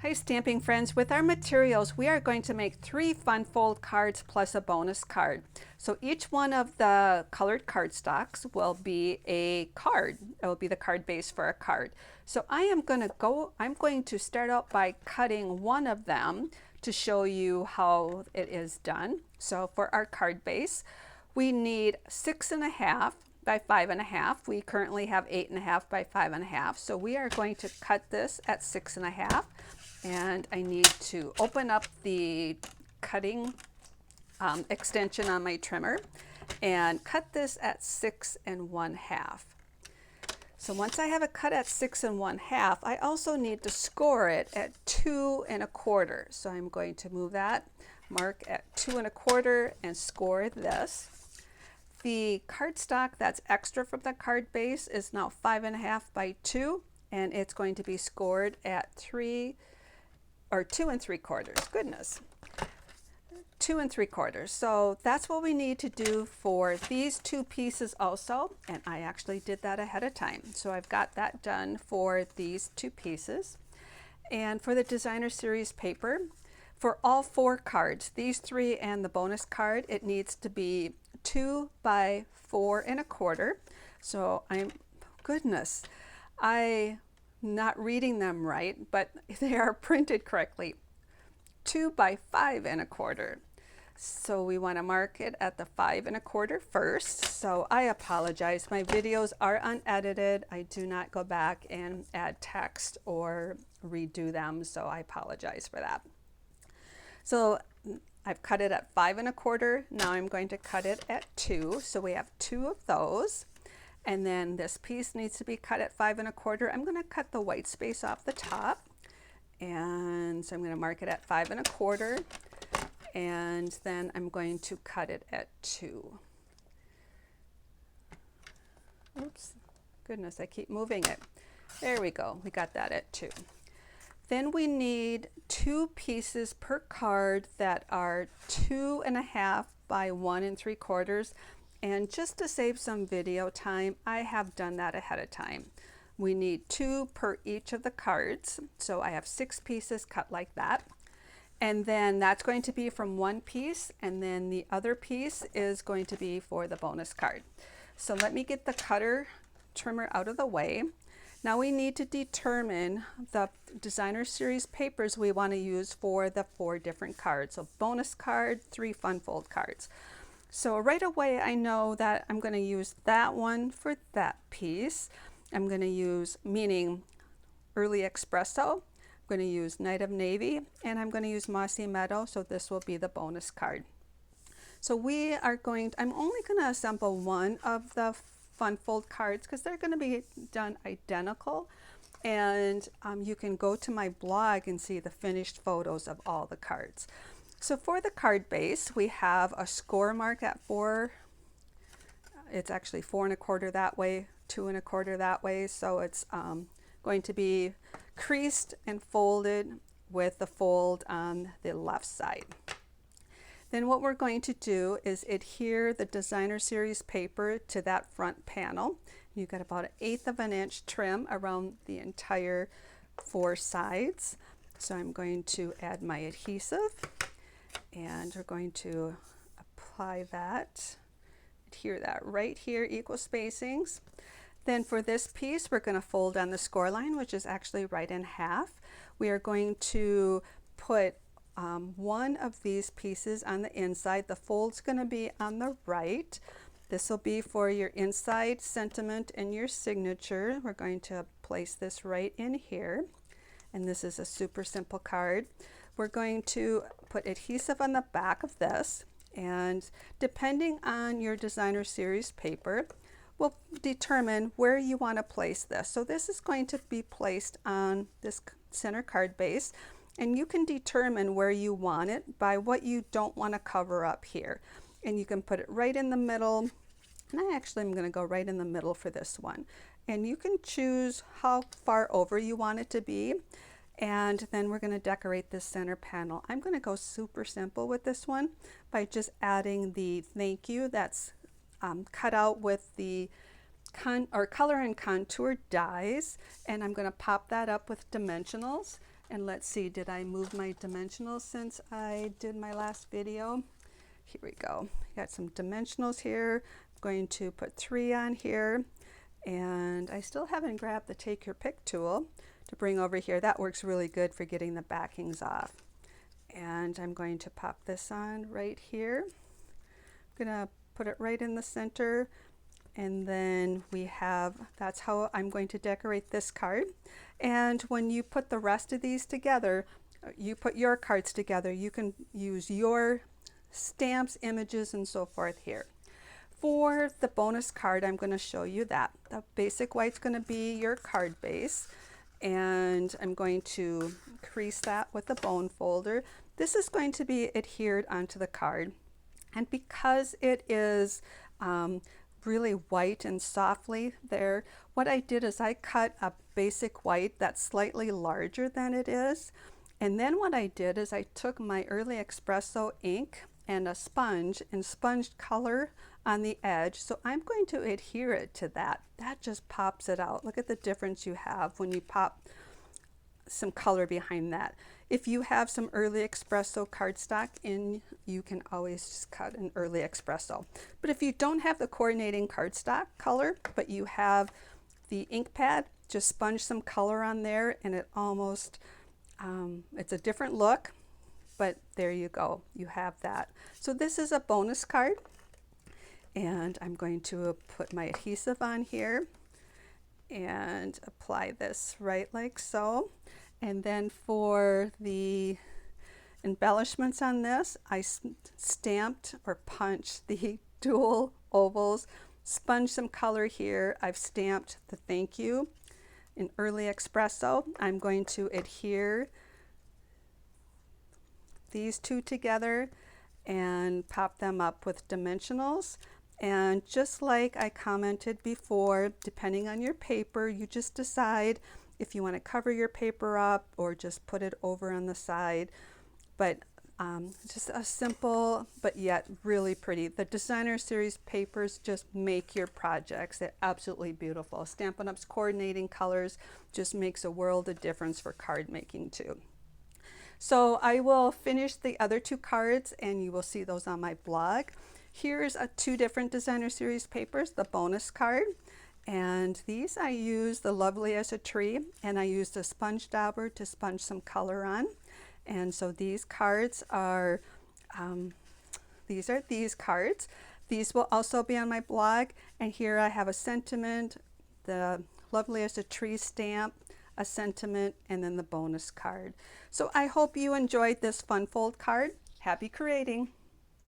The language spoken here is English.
Hi stamping friends, with our materials we are going to make 3 fun fold cards plus a bonus card. So each one of the colored cardstocks will be a card. It will be the card base for a card. So I'm going to start out by cutting one of them to show you how it is done. So for our card base we need 6.5 by 5.5. We currently have 8.5 by 5.5. So we are going to cut this at 6.5. And I need to open up the cutting extension on my trimmer and cut this at 6.1/2. So once I have it cut at 6.1/2, I also need to score it at 2.25. So I'm going to move that, mark at 2.25 and score this. The cardstock that's extra from the card base is now 5.5 by 2, and it's going to be scored at 2 3/4. Goodness, 2 3/4. So that's what we need to do for these two pieces also, and I actually did that ahead of time. So I've got that done for these two pieces. And for the designer series paper, for all 4 cards, these 3 and the bonus card, it needs to be 2 by 4.25. So goodness, I'm not reading them right, but they are printed correctly. 2 by 5.25. So we want to mark it at the 5.25 first. So I apologize, my videos are unedited. I do not go back and add text or redo them, so I apologize for that. So I've cut it at 5.25. Now I'm going to cut it at 2. So we have 2 of those. And then this piece needs to be cut at 5.25. I'm going to cut the white space off the top. And so I'm going to mark it at 5.25. And then I'm going to cut it at 2. Oops, goodness, I keep moving it. There we go. We got that at 2. Then we need 2 pieces per card that are 2.5 by 1 3/4. And just to save some video time, I have done that ahead of time. We need 2 per each of the cards. So I have 6 pieces cut like that. And then that's going to be from one piece, and then the other piece is going to be for the bonus card. So let me get the trimmer out of the way. Now we need to determine the designer series papers we want to use for the 4 different cards. So bonus card, 3 fun fold cards. So right away I know that I'm going to use that one for that piece. I'm going to use, meaning Early Espresso, I'm going to use Night of Navy, and I'm going to use Mossy Meadow, so this will be the bonus card. So I'm only going to assemble one of the fun fold cards because they're going to be done identical, and you can go to my blog and see the finished photos of all the cards. So for the card base, we have a score mark at 4. It's actually 4.25 that way, 2.25 that way. So it's going to be creased and folded with the fold on the left side. Then what we're going to do is adhere the designer series paper to that front panel. You've got about 1/8 of an inch trim around the entire 4 sides. So I'm going to add my adhesive, and we're going to apply that, adhere that right here, equal spacings. Then for this piece, we're going to fold on the score line, which is actually right in half. We are going to put one of these pieces on the inside. The fold's going to be on the right. This will be for your inside sentiment and your signature. We're going to place this right in here. And this is a super simple card. We're going to put adhesive on the back of this, and depending on your designer series paper, we'll determine where you want to place this. So this is going to be placed on this center card base, and you can determine where you want it by what you don't want to cover up here. And you can put it right in the middle, and I actually am going to go right in the middle for this one. And you can choose how far over you want it to be. And then we're going to decorate this center panel. I'm going to go super simple with this one by just adding the thank you that's cut out with the color and contour dies, and I'm going to pop that up with dimensionals And let's see, did I move my dimensionals since I did my last video? Here we go. Got some dimensionals here. I'm going to put 3 on here. And I still haven't grabbed the Take Your Pick tool to bring over here. That works really good for getting the backings off. And I'm going to pop this on right here. I'm gonna put it right in the center. And then we have, that's how I'm going to decorate this card. And when you put the rest of these together, you put your cards together, you can use your stamps, images, and so forth here. For the bonus card, I'm going to show you that. The basic white's going to be your card base. And I'm going to crease that with a bone folder. This is going to be adhered onto the card. And because it is really white and softly there, what I did is I cut a basic white that's slightly larger than it is. And then what I did is I took my Early Espresso ink and a sponge and sponged color on the edge. So I'm going to adhere it to that. That just pops it out. Look at the difference you have when you pop some color behind that. If you have some Early Espresso cardstock in, you can always just cut an Early Espresso. But if you don't have the coordinating cardstock color, but you have the ink pad, just sponge some color on there and it almost, it's a different look, but there you go, you have that. So this is a bonus card and I'm going to put my adhesive on here and apply this right like so. And then for the embellishments on this, I stamped or punched the dual ovals, sponged some color here. I've stamped the thank you in Early Espresso. I'm going to adhere these two together and pop them up with dimensionals. And just like I commented before, depending on your paper, you just decide if you want to cover your paper up or just put it over on the side. But just a simple but yet really pretty. The Designer Series papers just make your projects. They're absolutely beautiful. Stampin' Up's coordinating colors just makes a world of difference for card making too. So I will finish the other 2 cards and you will see those on my blog. Here's 2 different Designer Series papers, the bonus card. And these I use the Lovely as a Tree, and I used a sponge dauber to sponge some color on. And so these cards are, these cards. These will also be on my blog. And here I have a sentiment, the Lovely as a Tree stamp, a sentiment, and then the bonus card. So I hope you enjoyed this fun fold card. Happy creating!